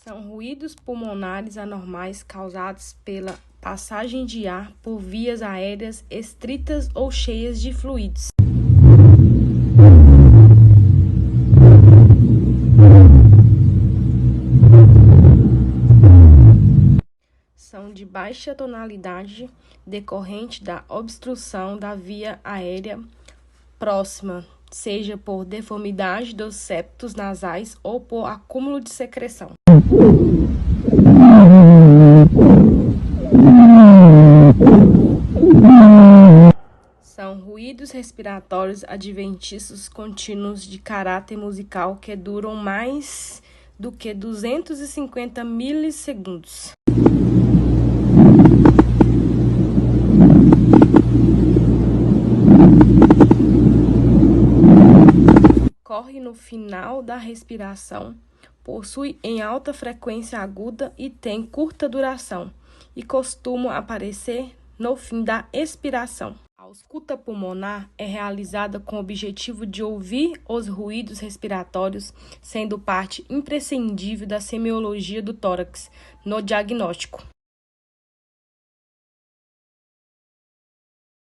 São ruídos pulmonares anormais causados pela passagem de ar por vias aéreas estritas ou cheias de fluidos. São de baixa tonalidade decorrente da obstrução da via aérea próxima, seja por deformidade dos septos nasais ou por acúmulo de secreção. São ruídos respiratórios adventícios contínuos de caráter musical que duram mais do que 250 milissegundos. Ocorre no final da respiração, possui em alta frequência aguda e tem curta duração, e costumam aparecer no fim da expiração. A ausculta pulmonar é realizada com o objetivo de ouvir os ruídos respiratórios, sendo parte imprescindível da semiologia do tórax no diagnóstico.